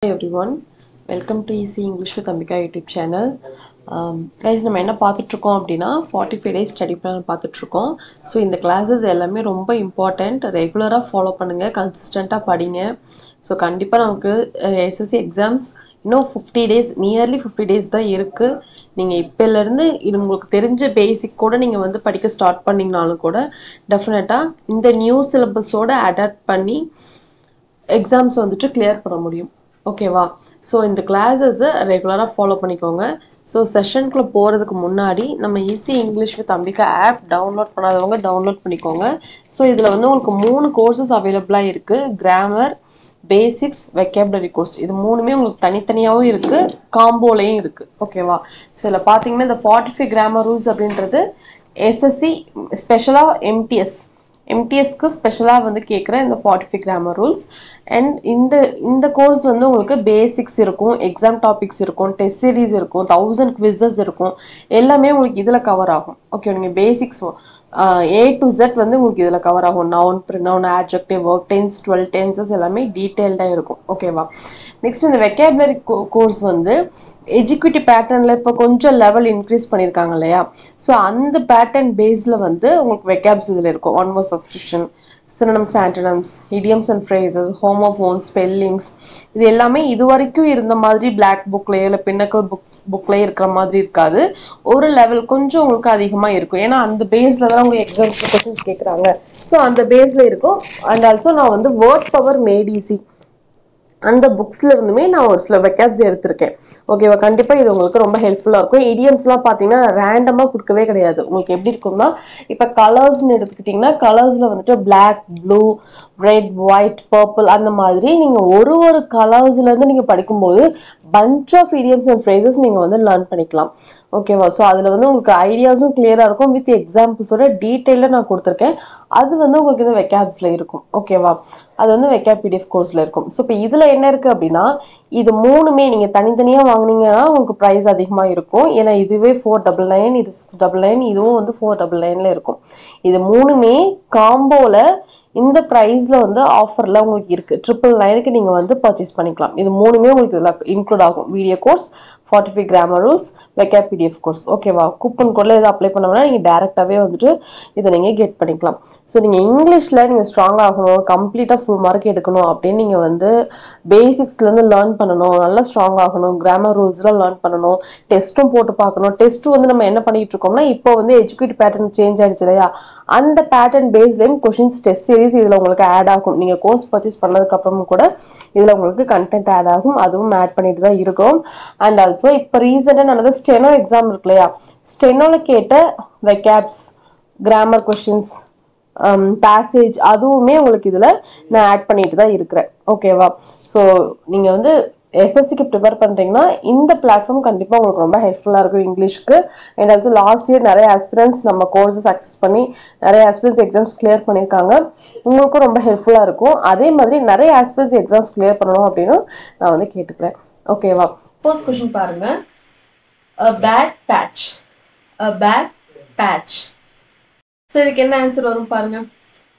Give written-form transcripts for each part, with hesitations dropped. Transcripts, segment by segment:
Hi everyone, welcome to Easy English with Ambika YouTube channel. Guys, நம்ம என்ன பார்த்துட்டு இருக்கோம் அப்படின்னா 45 days ஸ்டடி பிளான் பார்த்துட்டு இருக்கோம். ஸோ இந்த கிளாஸஸ் எல்லாமே ரொம்ப இம்பார்ட்டண்ட். ரெகுலராக ஃபாலோ பண்ணுங்க, கன்சிஸ்டண்ட்டாக படிங்க. ஸோ கண்டிப்பாக நமக்கு எஸ்எஸ்சி எக்ஸாம்ஸ் இன்னும் 50 days, நியர்லி 50 days தான் இருக்குது. நீங்கள் இப்போலேருந்து இது உங்களுக்கு தெரிஞ்ச பேசிக் கூட நீங்கள் வந்து படிக்க ஸ்டார்ட் பண்ணிங்கனாலும் கூட டெஃபினட்டாக இந்த நியூ சிலபஸோடு அடாப்ட் பண்ணி எக்ஸாம்ஸ் வந்துட்டு கிளியர் பண்ண முடியும். ஓகேவா? ஸோ இந்த கிளாஸஸை ரெகுலராக ஃபாலோ பண்ணிக்கோங்க. ஸோ செஷனுக்குள்ளே போகிறதுக்கு முன்னாடி நம்ம easy English with Ambika app download பண்ணாதவங்க டவுன்லோட் பண்ணிக்கோங்க. ஸோ இதில் வந்து உங்களுக்கு 3 கோர்சஸ் அவைலபிளாக இருக்குது. Grammar, basics, vocabulary course. இது மூணுமே உங்களுக்கு தனித்தனியாகவும் இருக்குது, காம்போலையும் இருக்குது. ஓகேவா? ஸோ இதில் பார்த்தீங்கன்னா இந்த 45 கிராமர் ரூல்ஸ் அப்படின்றது எஸ்எஸ்சி ஸ்பெஷலாக எம்டிஎஸ்க்கு ஸ்பெஷலாக வந்து கேட்குற இந்த 45 கிராமர் ரூல்ஸ். அண்ட் இந்த கோர்ஸ் வந்து உங்களுக்கு பேசிக்ஸ் இருக்கும், எக்ஸாம் டாபிக்ஸ் இருக்கும், டெஸ்ட் சீரீஸ் இருக்கும், 1000 குவிசஸ் இருக்கும். எல்லாமே உங்களுக்கு இதில் கவர் ஆகும். ஓகே, நீங்கள் பேசிக்ஸ் A to Z வந்து உங்களுக்கு இதில் கவர் ஆகும். Noun, pronoun, adjective, verb tense, 12 tenses எல்லாமே டீட்டெயில்டாக இருக்கும். ஓகேவா? நெக்ஸ்ட் இந்த வெக்காபுலரி கோர்ஸ் வந்து எஜுகேட்டிவ் பேட்டர்னில் இப்போ கொஞ்சம் லெவல் இன்க்ரீஸ் பண்ணியிருக்காங்க இல்லையா? ஸோ அந்த பேட்டர்ன் பேஸில் வந்து உங்களுக்கு வெக்காப்ஸ் இதில் இருக்கும். One word substitution, synonyms, antonyms, idioms and phrases, homophones, spellings, இது எல்லாமே இது வரைக்கும் இருந்த மாதிரி பிளாக் புக்லேயோ இல்லை பின்னக்கல் புக்லேயே இருக்கிற மாதிரி இருக்காது. ஒரு லெவல் கொஞ்சம் உங்களுக்கு அதிகமாக இருக்கும். ஏன்னா அந்த பேஸில் தான் உங்களுக்கு எக்ஸாம் கொஸ்டின்ஸ் கேட்குறாங்க. ஸோ அந்த பேஸில் இருக்கும். அண்ட் ஆல்சோ நான் வந்து வேர்ட் பவர் மேட் ஈஸி அந்த புக்ஸில் இருந்துமே நான் ஒரு சில வெக்காப்ஸ் எடுத்திருக்கேன். ஓகேவா? கண்டிப்பாக இது உங்களுக்கு ரொம்ப ஹெல்ப்ஃபுல்லாக இருக்கும். இடியம்ஸ்லாம் பார்த்தீங்கன்னா ரேண்டமாக கொடுக்கவே கிடையாது. உங்களுக்கு எப்படி இருக்கும்னா, இப்போ கலர்ஸ்ன்னு எடுத்துக்கிட்டிங்கன்னா கலர்ஸில் வந்துட்டு black, blue, red, white, purple அந்த மாதிரி நீங்கள் ஒரு கலர்ஸ்லேருந்து நீங்கள் படிக்கும்போது bunch of idioms and phrases நீங்கள் வந்து லேர்ன் பண்ணிக்கலாம். ஓகேவா? ஸோ அதில் வந்து உங்களுக்கு ஐடியாஸும் கிளியராக இருக்கும். வித் எக்ஸாம்பிள்ஸோட டீட்டெயிலாக நான் கொடுத்துருக்கேன். அது வந்து உங்களுக்கு இந்த வெக்காப்ஸில் இருக்கும். ஓகேவா? அது வந்து வெக்காப் PDF கோர்ஸில் இருக்கும். ஸோ இப்போ இதில் என்ன இருக்குது அப்படின்னா, இது மூணுமே நீங்கள் தனித்தனியாக வாங்கினீங்கன்னா உங்களுக்கு ப்ரைஸ் அதிகமாக இருக்கும். ஏன்னா இதுவே 499, இது 699, இதுவும் வந்து 499 இருக்கும். இது மூணுமே காம்போவில் இந்த ப்ரைஸில் வந்து ஆஃபரில் உங்களுக்கு இருக்குது. 999க்கு நீங்கள் வந்து பர்ச்சேஸ் பண்ணிக்கலாம். இது மூணுமே உங்களுக்கு இதில் இன்க்ளூட் ஆகும். Video course, 45 grammar rules, vocab PDF course. ஓகேவா? கூப்பன் கோடில் இதை அப்ளை பண்ணோம்னா நீங்கள் டேரெக்டாகவே வந்துட்டு இதை நீங்கள் கெட் பண்ணிக்கலாம். ஸோ நீங்கள் இங்கிலீஷில் நீங்கள் ஸ்ட்ராங் ஆகணும், கம்ப்ளீட்டாக ஃபுல் மார்க் எடுக்கணும் அப்படின்னு நீங்கள் வந்து பேசிக்ஸ்லேருந்து லேர்ன் பண்ணணும், நல்லா ஸ்ட்ராங் ஆகணும், கிராமர் ரூல்ஸ்லாம் லேர்ன் பண்ணணும், டெஸ்ட்டும் போட்டு பார்க்கணும். டெஸ்ட்டு வந்து நம்ம என்ன பண்ணிகிட்டு இருக்கோம்னா, இப்போ வந்து எஜுகேட்டிவ் பேட்டர்ன் சேஞ்ச் ஆகிடுச்சு இல்லையா? அந்த பேட்டர்ன் பேஸ்லேயும் கொஷின்ஸ் டெஸ்ட் சீரிஸ் இதில் உங்களுக்கு ஆட் ஆகும். நீங்கள் கோர்ஸ் பர்ச்சேஸ் பண்ணதுக்கப்புறமும் கூட இதில் உங்களுக்கு கண்டென்ட் ஆட் ஆகும். அதுவும் ஆட் பண்ணிட்டு தான் இருக்கும். அண்ட் ஆல்சோ இப்போ ரீசெண்டாக நடந்த ஸ்டெனோ எக்ஸாம் இருக்கு இல்லையா? ஸ்டெனோவில் கேட்ட வெக்காப்ஸ், கிராமர் கொஷின்ஸ், பேசேஜ் அதுவுமே உங்களுக்கு இதில் நான் ஆட் பண்ணிட்டு தான் இருக்கிறேன். ஓகேவா? ஸோ நீங்கள் வந்து எஸ்எஸ்சிக்கு ப்ரிப்பேர் பண்ணுறீங்கன்னா இந்த பிளாட்ஃபார்ம் கண்டிப்பாக உங்களுக்கு ரொம்ப ஹெல்ப்ஃபுல்லாக இருக்கும் இங்கிலீஷ்க்கு. அண்ட் ஆல்சோ லாஸ்ட் இயர் நிறைய ஆஸ்பிரன்ஸ் நம்ம கோர்ஸஸ் அக்சஸ் பண்ணி நிறைய ஆஸ்பிரன்ஸ் எக்ஸாம்ஸ் கிளியர் பண்ணியிருக்காங்க. உங்களுக்கும் ரொம்ப ஹெல்ப்ஃபுல்லாக இருக்கும். அதே மாதிரி நிறைய ஆஸ்பிரன்ஸ் எக்ஸாம்ஸ் கிளியர் பண்ணணும் அப்படின்னு நான் வந்து கேட்டுக்கிறேன். ஓகேவா? ஃபர்ஸ்ட் கொஸ்டின் பாருங்க. A bad patch. A bad patch. So இதுக்கு என்ன ஆன்சர் வரும் பாருங்க.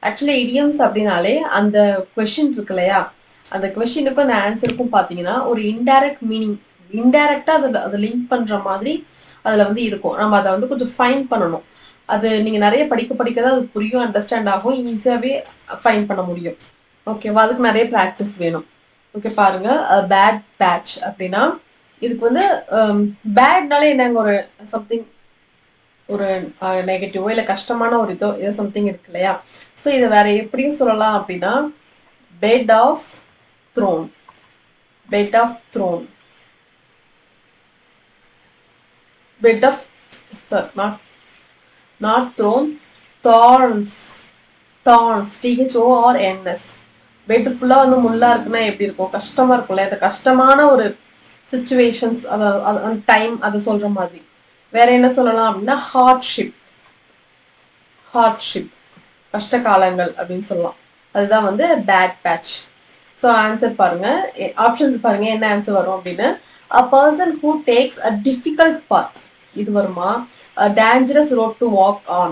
ஆக்சுவலி இடியம்ஸ் அப்படின்னாலே அந்த கொஸ்டின் இருக்கு இல்லையா, அந்த கொஸ்டினுக்கும் அந்த ஆன்சருக்கும் பார்த்தீங்கன்னா ஒரு இன்டைரக்ட் மீனிங், இன்டைரக்டாக அதை லிங்க் பண்ணுற மாதிரி அதில் வந்து இருக்கும். நம்ம அதை வந்து கொஞ்சம் ஃபைன் பண்ணணும். அது நீங்கள் நிறைய படிக்க தான் அது புரியும், அண்டர்ஸ்டாண்ட் ஆகும், ஈஸியாகவே ஃபைன் பண்ண முடியும். ஓகேவா? அதுக்கு நிறைய ப்ராக்டிஸ் வேணும். ஓகே பாருங்க. பேட் பேட்ச் அப்படின்னா இதுக்கு வந்து பேட்னாலே என்னங்க, ஒரு சம்திங், ஒரு நெகட்டிவோ இல்லை கஷ்டமான ஒரு இதோ சம்திங் இருக்கு இல்லையா? ஸோ இதை வேற எப்படியும் சொல்லலாம் அப்படின்னா bed of throne, bed of throne, bed of not throne, thorns, thorns, THORNS. Bed ஃபுல்லாக வந்து முள்ளாக இருக்குன்னா எப்படி இருக்கும்? கஷ்டமாக இருக்கும்ல. அந்த கஷ்டமான ஒரு சுச்சுவேஷன்ஸ், அந்த டைம் அதை சொல்கிற மாதிரி. வேற என்ன சொல்லலாம் அப்படின்னா ஹார்ட்ஷிப், ஹார்ட்ஷிப், கஷ்ட காலங்கள் அப்படின்னு சொல்லலாம். அதுதான் வந்து பேட் பேட்ச். ஸோ ஆன்சர் பாருங்க, ஆப்ஷன்ஸ் பாருங்க என்ன ஆன்சர் வரும் அப்படின்னு. A person who takes a difficult path, இது வருமா? A dangerous road to walk on,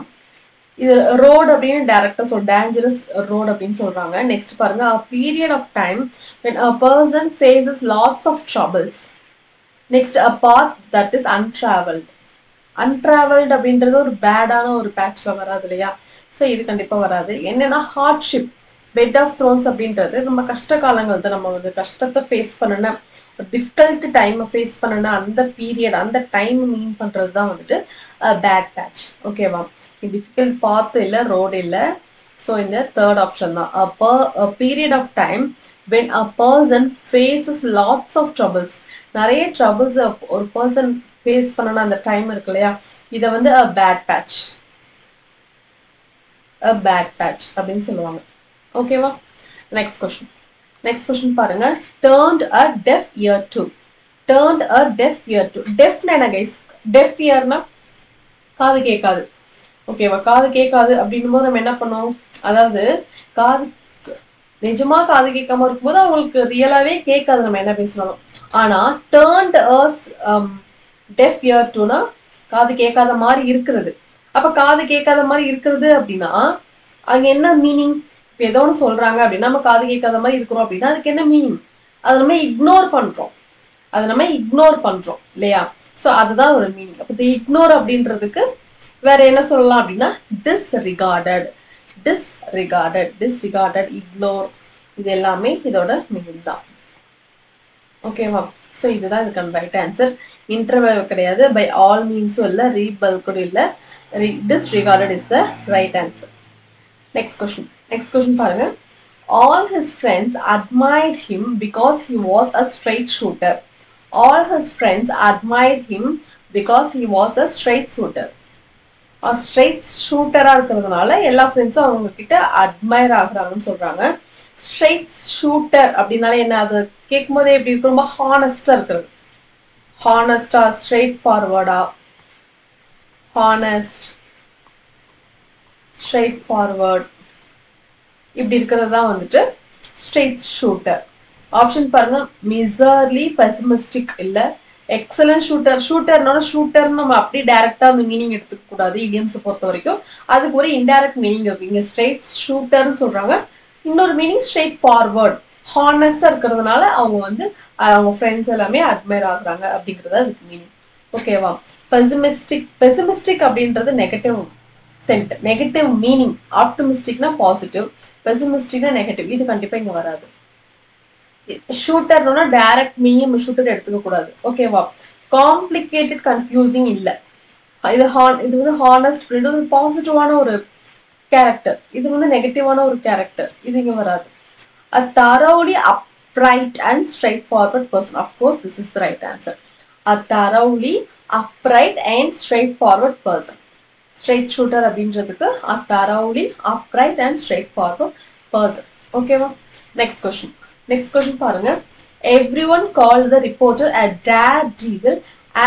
இது ரோட் அப்படின்னு டைரக்டா டேஞ்சரஸ் ரோட் அப்படின்னு சொல்றாங்க. நெக்ஸ்ட் பாருங்க, a period of time when a person faces lots of troubles. Next, a path that is untraveled. Untraveled அப்படின்றது ஒரு பேடான ஒரு பேட்ச்ல வராது இல்லையா? ஸோ இது கண்டிப்பா வராது. என்னன்னா ஹார்ட்ஷிப், பெட் ஆஃப் த்ரோன்ஸ் அப்படின்றது நம்ம கஷ்ட காலங்கள் தான், நம்ம வந்து கஷ்டத்தை ஃபேஸ் பண்ணன, ஒரு டிஃபிகல்ட் டைமை ஃபேஸ் பண்ணன அந்த பீரியட், அந்த டைம் மீன் பண்றது தான் வந்துட்டு பேட் பேட்ச். ஓகேவா? டிஃபிகல்ட் பாத் இல்லை, ரோடு இல்லை. ஸோ இந்த தேர்ட் ஆப்ஷன் தான். a period of time when a person faces lots of troubles. நிறைய ட்ரபிள்ஸ் ஒரு பர்சன் ஃபேஸ் பண்ணன அந்த டைம் இருக்கு இல்லையா, இதை வந்து a bad patch, a bad patch அப்படின்னு சொல்லுவாங்க. ஓகேவா? நெக்ஸ்ட் கொஸ்டின் பாருங்க, turned a deaf ear to. turned a deaf ear to. டெஃப்னா என்ன கைஸ்? டெஃப் இயர்னா காது கேட்காது. ஓகேவா? காது கேட்காது அப்படின்னும் போது நம்ம என்ன பண்ணுவோம், அதாவது காது நிஜமா காது கேட்காம இருக்கும்போது அவங்களுக்கு ரியலாவே கேட்காது நம்ம என்ன பேசினாலும். ஆனா turned us deaf ear toனா காது கேட்காத மாதிரி இருக்கிறது. அப்ப காது கேட்காத மாதிரி இருக்கிறது அப்படின்னா அங்க என்ன மீனிங்? இப்போ ஏதோ ஒன்று சொல்றாங்க அப்படின்னா நம்ம காது கேட்காத மாதிரி இருக்கிறோம் அப்படின்னா அதுக்கு என்ன மீனிங்? அதை நம்ம இக்னோர் பண்றோம் இல்லையா? ஸோ அதுதான் ஒரு மீனிங். அப்போ இக்னோர் அப்படின்றதுக்கு வேற என்ன சொல்லலாம் அப்படின்னா disregarded, இக்னோர், இது எல்லாமே இதோட மீனிங் தான். ஓகேவா? ஸோ இதுதான் இதுக்கான ரைட் ஆன்சர். இன்டர்வல் கிடையாது, பை ஆல் மீன்ஸும் இல்லை, ரீபல் கூட இல்லை, disregarded is the right answer. Next question பாருங்க, all his friends admired him because he was a straight shooter. all his friends admired him because he was a straight shooter. Straight ஷூட்டரா இருக்கிறதுனால எல்லா ஃப்ரெண்ட்ஸும் அவங்க கிட்ட admire ஆகுறாங்கன்னு சொல்றாங்க. Straight shooter அப்படின்னாலே என்ன, அது கேட்கும் போதே எப்படி இருக்கு, ரொம்ப ஹானஸ்டா இருக்கிறது. ஹானஸ்டா, ஸ்ட்ரைட் ஃபார்வர்டா, ஹானஸ்ட், ஸ்ட்ரைட் ஃபார்வர்ட், இப்படி இருக்கிறது தான் வந்துட்டு ஸ்ட்ரைட் ஷூட்டர். ஆப்ஷன் பாருங்க, மிசர்லி பெசிமிஸ்டிக் இல்ல, எக்ஸலன்ட் ஷூட்டர். ஷூட்டர்னு நம்ம அப்படி டைரக்டா அந்த மீனிங் எடுத்துக்க கூடாது. இடியம்ஸை பொறுத்த வரைக்கும் அதுக்கு ஒரு இன்டைரக்ட் மீனிங் இருக்கு. இங்க ஸ்ட்ரைட் ஷூட்டர்னு சொல்றாங்க, இன்னொரு மீனிங் ஸ்ட்ரைட் ஃபார்வர்ட், ஹானஸ்டா இருக்கிறதுனால அவங்க வந்து அவங்க ஃப்ரெண்ட்ஸ் எல்லாமே அட்மையர் ஆகுறாங்க அப்படிங்கிறது அதுக்கு மீனிங். ஓகேவா? பெசிமிஸ்டிக் அப்படின்றது நெகட்டிவ் நெகட்டிவ் மீனிங். ஆப்டமிஸ்டிக்னா பாசிட்டிவ், பெசிமிஸ்டிக்னா நெகட்டிவ். இது கண்டிப்பா இங்க வராது. ஷூட்டர்னா டைரக்ட் மீனிங் ஷூட்டர் எடுத்துக்க கூடாது. ஓகேவா? காம்ப்ளிகேட்டட், கன்ஃபியூசிங் இல்ல. இது வந்து ஹானஸ்ட் அப்படின்றது பாசிட்டிவான ஒரு கேரக்டர், இது வந்து நெகட்டிவான ஒரு கேரக்டர், இது இங்க வராது. A thoroughly upright and straightforward person. Of course, this is the right answer. A thoroughly upright and straightforward person. Straight shooter அப்படின்றதுக்கு a thoroughly upright and straightforward person. ஓகேவா? நெக்ஸ்ட் கொஸ்டின் பாருங்க, everyone called the reporter a daredevil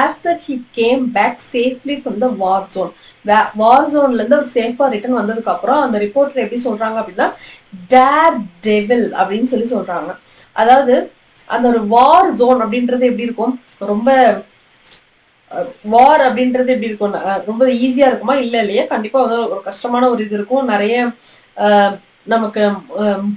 after he came back safely from the war zone. வார் ஜோன்ல இருந்து ஒரு சேஃபா return வந்ததுக்கு அப்புறம் அந்த ரிப்போர்ட்டர் எப்படி சொல்றாங்க அப்படின்னா daredevil அப்படின்னு சொல்றாங்க. அதாவது அந்த ஒரு வார் ஜோன் அப்படின்றது எப்படி இருக்கும், ரொம்ப வார் அப்படின்றது எப்படி இருக்கும், ரொம்ப ஈஸியா இருக்குமா? இல்லையா, கண்டிப்பா வந்து ஒரு கஷ்டமான ஒரு இது இருக்கும். நிறைய நமக்கு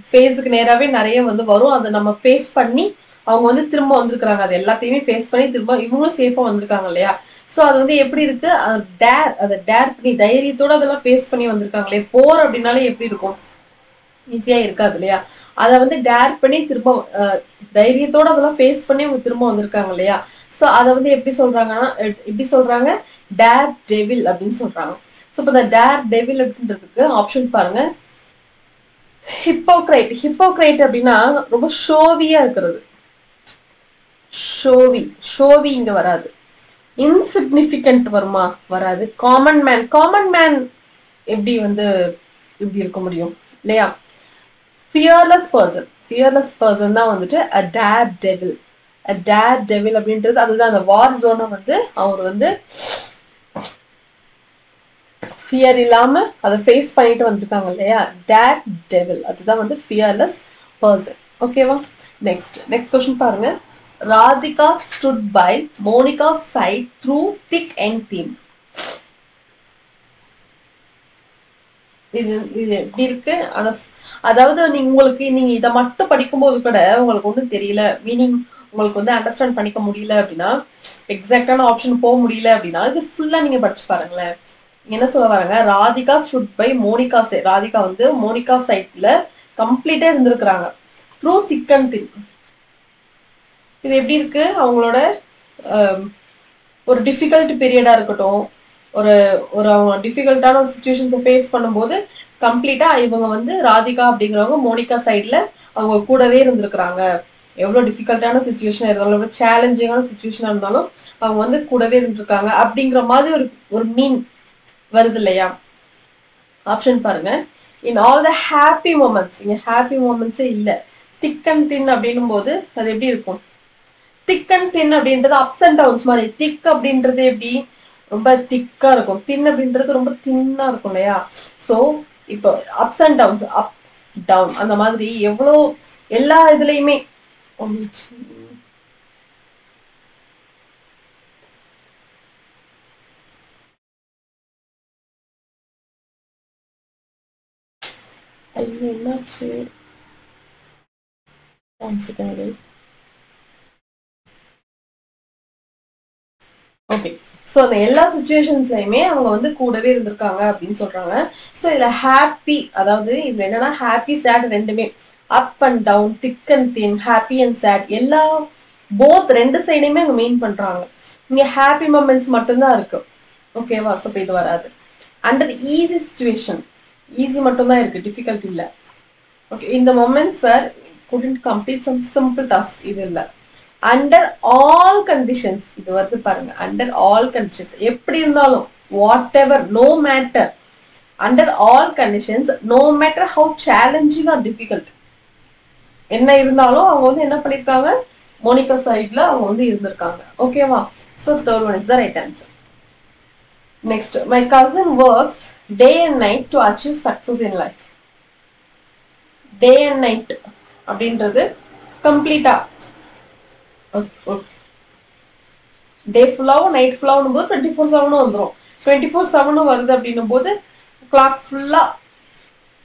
ஃபேஸுக்கு நேராகவே நிறைய வந்து வரும். அதை நம்ம ஃபேஸ் பண்ணி அவங்க வந்து திரும்ப வந்திருக்கிறாங்க. அது எல்லாத்தையுமே ஃபேஸ் பண்ணி திரும்ப இவங்களும் சேஃபா வந்திருக்காங்க இல்லையா? ஸோ அது வந்து எப்படி இருக்கு, அதை டேர் பண்ணி தைரியத்தோட அதெல்லாம் ஃபேஸ் பண்ணி வந்திருக்காங்களே. போர் அப்படின்னாலே எப்படி இருக்கும், ஈஸியா இருக்காது இல்லையா? அதை வந்து டேர் பண்ணி திரும்ப தைரியத்தோட அதெல்லாம் ஃபேஸ் பண்ணி அவங்க திரும்ப வந்திருக்காங்க இல்லையா? ஸோ அதை வந்து எப்படி சொல்றாங்க, டேர் டெவில் அப்படின்னு சொல்றாங்க. ஸோ இப்போ இந்த டேர் டெவில் அப்படின்றதுக்கு ஆப்ஷன் பாருங்க, ஹிப்போக்ரைட் அப்படின்னா ரொம்ப ஷோவியா இருக்கிறது. ஷோவி இங்க வராது. இன்சிக்னிஃபிகண்ட் வருமா? வராது. காமன் மேன் எப்படி வந்து இப்படி இருக்க முடியும் இல்லையா? ஃபியர்லெஸ் பர்சன் தான் வந்துட்டு a daredevil அப்படின்றது. அதுதான் அந்த வார் ஜோனை வந்து அவர் வந்து ஃபியர் இல்லாம அதை ஃபேஸ் பண்ணிட்டு வந்திருக்காங்க இல்லையா? daredevil, அதுதான் வந்து ஃபியர்லெஸ் பர்சன். ஓகேவா? நெக்ஸ்ட் கொஸ்டின் பாருங்க, Radhika stood by Monika's side through thick and thin. இது இது எப்படி இருக்கு அந்த அதாவது உங்களுக்கு நீங்க இதை மட்டும் படிக்கும்போது கூட உங்களுக்கு ஒன்றும் தெரியல மீனிங் உங்களுக்கு வந்து அண்டர்ஸ்டாண்ட் பண்ணிக்க முடியல அப்படின்னா எக்ஸாக்டான ஆப்ஷன் போக முடியல அப்படின்னா இது ஃபுல்லா நீங்க படிச்சு பாருங்களேன். என்ன சொல்ல வராங்க, Radhika stood by Monica Radhika வந்து மோனிகா சைட்ல கம்ப்ளீட்டா இருந்திருக்கிறாங்க த்ரூ திக் அண்ட் தின். இது எப்படி இருக்கு அவங்களோட ஒரு டிஃபிகல்ட் பீரியடா இருக்கட்டும், ஒரு ஒரு அவங்க டிஃபிகல்ட்டான ஒரு சுச்சுவேஷன்ஸை ஃபேஸ் பண்ணும்போது கம்ப்ளீட்டா இவங்க வந்து ராதிகா அப்படிங்கிறவங்க மோனிகா சைட்ல அவங்க கூடவே இருந்திருக்கிறாங்க. எவ்வளோ டிஃபிகல்ட்டான சுச்சுவேஷன் இருந்தாலும் எவ்வளோ சேலஞ்சிங்கான சுச்சுவேஷனாக இருந்தாலும் அவங்க வந்து கூடவே இருந்திருக்காங்க அப்படிங்கிற மாதிரி ஒரு ஒரு மீன் வருது இல்லையா. ஆப்ஷன் பாருங்க. In all the happy moments, இங்க ஹாப்பி மூமெண்ட்ஸே இல்லை. திக் அண்ட் தின் அப்படின்னும் போது அது எப்படி இருக்கும், திக் அண்ட் தின் அப்படின்றது அப்ஸ் அண்ட் டவுன்ஸ் மாதிரி. திக் அப்படின்றது எப்படி ரொம்ப திக்கா இருக்கும், தின் அப்படின்றது ரொம்ப தின்னா இருக்கும் இல்லையா. ஸோ இப்போ ups and downs, up down அந்த மாதிரி எவ்வளோ எல்லா இதுலையுமே ஐயோ என்னாச்சு ஓகே. ஸோ அந்த எல்லா சுச்சுவேஷன்ஸ்லையுமே அவங்க வந்து கூடவே இருந்திருக்காங்க அப்படின்னு சொல்றாங்க. ஸோ இதுல ஹாப்பி, அதாவது இதுல என்னன்னா ஹாப்பி சேட் ரெண்டுமே, up and down, thick and thin, happy and sad எல்லா போத் ரெண்டு சைடையுமே அவங்க மெயின் பண்றாங்க. இங்க ஹாப்பி மொமெண்ட்ஸ் மட்டும்தான் இருக்கு. ஓகேவா. ஸோ இப்போ இது வராது. அண்டர் ஈஸி சுச்சுவேஷன், ஈஸி மட்டும்தான் இருக்கு, டிஃபிகல்ட் இல்லை. ஓகே. இந்த மொமெண்ட்ஸ் வேர் couldn't complete some simple task, இது இல்லை. அண்டர் ஆல் கண்டிஷன்ஸ், இது வந்து பாருங்க, அண்டர் ஆல் கண்டிஷன்ஸ் எப்படி இருந்தாலும், whatever, no matter, under all conditions, no matter how challenging or difficult, என்ன இருந்தாலும் அவங்க வந்து என்ன பண்ணிருக்காங்க, மோனிகா சைட்ல அவங்க வந்து இருந்திருக்காங்க. ஓகேவா. So third one is the right answer. Next, my cousin works day and night to achieve success in life. Day and night அப்படின்றது கம்ப்ளீட்டா டே ஃபுல்லாவும் நைட் ஃபுல்லாவும் போது 24/7 வந்துடும். 24/7 வருது அப்படின்னும் போது கிளாக் ஃபுல்லா.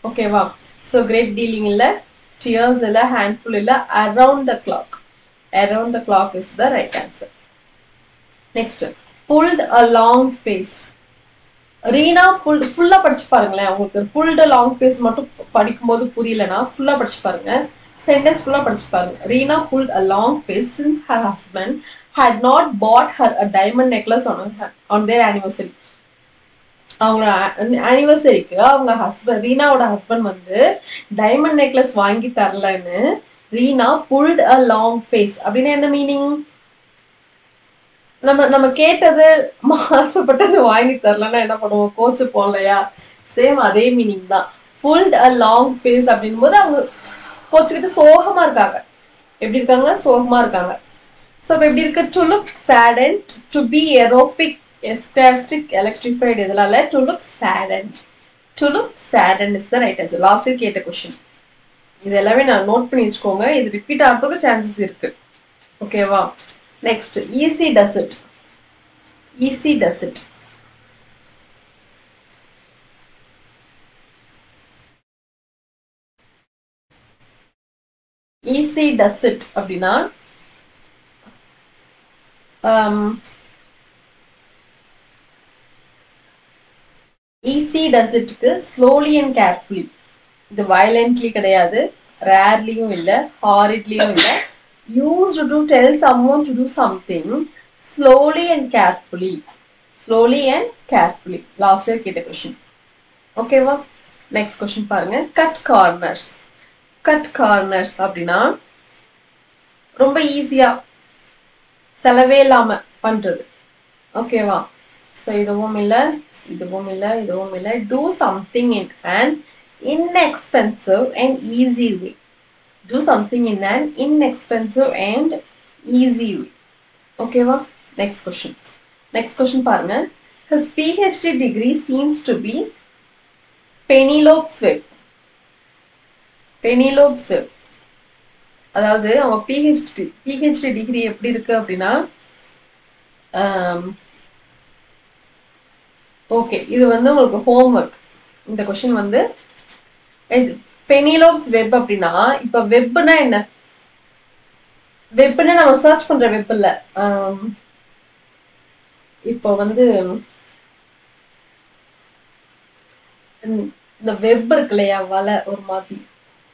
ஓகேவா. ஸோ கிரேட் டீலிங் இல்லை, டியர்ஸ் இல்லை, ஹேண்ட்ஃபுல் இல்லை, around the clock. Around the clock is the right answer. Next, pulled a long face. Reena pulled, ஃபுல்லா படிச்சு பாருங்களேன். உங்களுக்கு புல்ட் அ லாங் ஃபேஸ் மட்டும் படிக்கும்போது புரியலன்னா ஃபுல்லா படிச்சு பாருங்க. சென்டென்ஸ் ஃபுல்லா படிச்சு பாருங்க. Reena pulled a long face since her husband had not bought her a diamond necklace on their anniversary. அவங்க ஆனிவர்சரிக்கு அவங்க ஹஸ்பண்ட், ரீனாவோட ஹஸ்பண்ட் வந்து டைமண்ட் நெக்லஸ் வாங்கி தரலன்னு Reena pulled a long face அப்படின்னு என்ன மீனிங்? நம்ம கேட்டது ஆசைப்பட்டது வாங்கி தரலன்னா என்ன பண்ணுவோம், கோச்சு போலையா. சேம் அதே மீனிங் தான். புல்ட் அ லாங் ஃபேஸ் அப்படின் போது அவங்க கோச்சுக்கிட்டு சோகமா இருக்காங்க. எப்படி இருக்காங்க, சோகமா இருக்காங்க. ஸோ இப்போ எப்படி இருக்கு, to look sedate, to be aerobic, ecstatic, electrified, இதெல்லாம் to look sedate. To look sedate is the right answer. Last year கேட்ட கொஸ்டின். இது எல்லாமே நான் நோட் பண்ணி வச்சுக்கோங்க, இது ரிப்பீட் ஆகிறதுக்கு சான்சஸ் இருக்கு. ஓகேவா. Next, easy does it. Easy does it. Easy does it அப்படின்னா ஈஸி டஸ் இட்க்கு ஸ்லோலி அண்ட் கேர்ஃபுல்லி. இது வயலண்ட்லி கிடையாது, ரேர்லியும் இல்லை, ஹாரிட்லியும் இல்லை. Used to tell someone to do something slowly and carefully. Slowly and carefully. Last year கேட்ட question. ஓகேவா. நெக்ஸ்ட் கொஸ்டின் பாருங்க. Cut corners. கட் கார்னர்ஸ் அப்படின்னா ரொம்ப ஈஸியா செலவே இல்லாம பண்றது. ஓகேவா. ஸோ இதுவும் இல்லை, இதுவும் இல்லை, இதுவும் இல்லை. Do something in and inexpensive and easy way. Do something in an inexpensive and easy way. Okay va. Next question. Next question பாருங்க. His PhD degree seems to be Penelope's web. Penelope's web. அதாவது அவங்க PhD degree எப்படி இருக்கு அப்படின்னா, okay, இது வந்து உங்களுக்கு homework. இந்த கொஸ்டின் வந்து பெனிலோப்ஸ் வெப் அப்படின்னா இப்ப வெப்னா என்ன? வெப்னா நம்ம சர்ச் பண்ற வெப் இல்ல. இப்போ வந்து இந்த வெப் இருக்கு இல்லையா, வலை ஒரு மாதிரி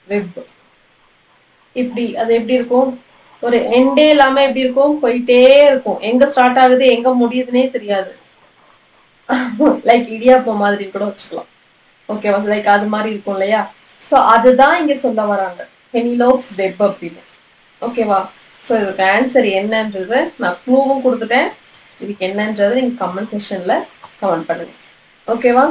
வெப், இப்படி அது எப்படி இருக்கும்? ஒரு எண்டே இல்லாம எப்படி இருக்கும்? போயிட்டே இருக்கும், எங்க ஸ்டார்ட் ஆகுது எங்க முடியுதுன்னே தெரியாது. லைக் இடியாப்பம் மாதிரி கூட வச்சுக்கலாம். ஓகேவா? லைக் அது மாதிரி இருக்கும் இல்லையா? ஸோ அதுதான் இங்க சொல்ல வராங்க பெனிலோப்ஸ் வெப் அப்படின்னு. ஓகேவா? ஸோ இதுக்கு ஆன்சர் என்னன்றது நான் க்ளூவும் கொடுத்துட்டேன். இதுக்கு என்னன்றது நீங்க கமெண்ட் செக்ஷன்ல கமெண்ட் பண்ணுங்க. ஓகேவா?